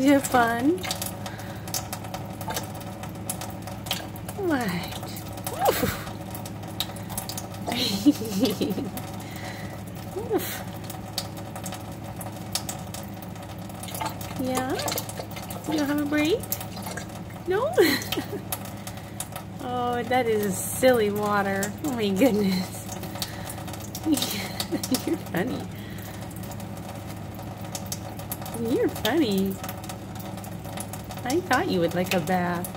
You have fun? What? Oof. Yeah? You don't have a break? No? Oh, that is silly water. Oh my goodness. You're funny. You're funny. I thought you would like a bath.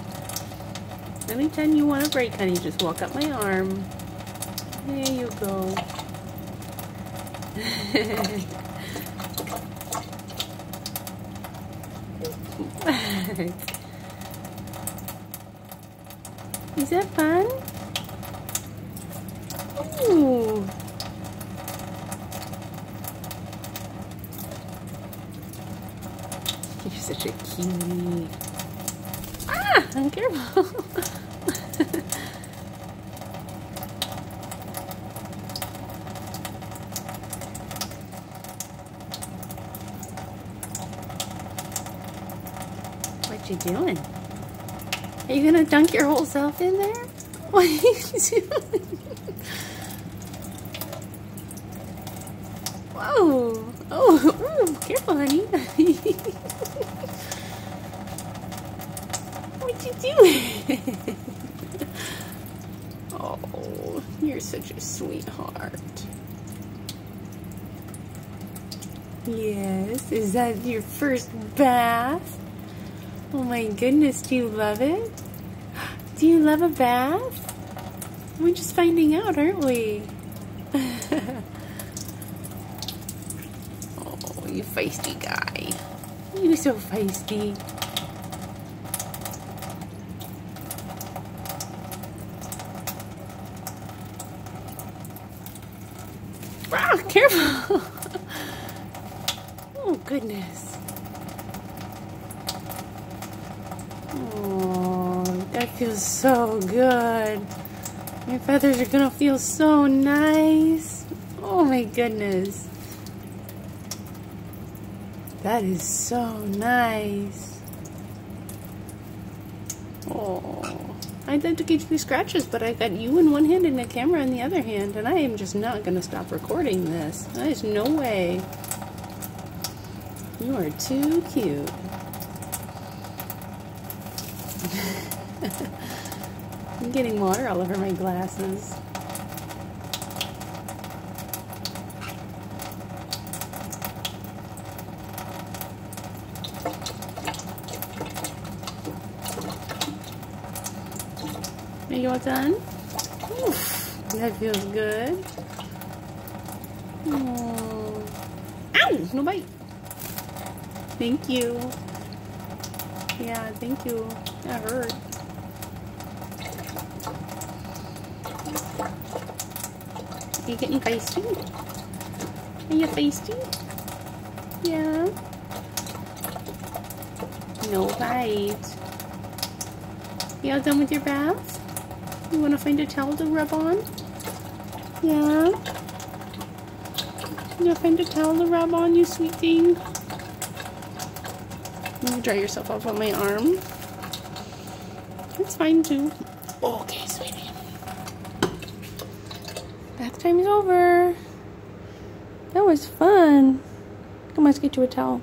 Anytime you want a break, honey, just walk up my arm. There you go. Is that fun? Ooh. You're such a cutie. Ah! I'm careful. What you doing? Are you gonna dunk your whole self in there? What are you doing? Whoa! Oh, ooh, careful, honey. What you doing? Oh, you're such a sweetheart. Yes, is that your first bath? Oh my goodness, do you love it? Do you love a bath? We're just finding out, aren't we? Oh, you feisty guy. You're so feisty. Ah, careful! Oh, goodness. Oh, that feels so good. Your feathers are gonna feel so nice. Oh my goodness. That is so nice. Oh, I'd like to get you scratches, but I got you in one hand and the camera in the other hand, and I am just not gonna stop recording this. There's no way. You are too cute. I'm getting water all over my glasses. Are you all done? Oof, that feels good. Oh. Ow! No bite. Thank you. Yeah, thank you. That hurt. Are you getting feisty? Are you feisty? Yeah. No bite. You all done with your bath? You want to find a towel to rub on? Yeah. You want to find a towel to rub on, you sweet thing? You dry yourself off on my arm. It's fine too. Okay, sweetie. Bath time is over. That was fun. Come on, let's get you a towel.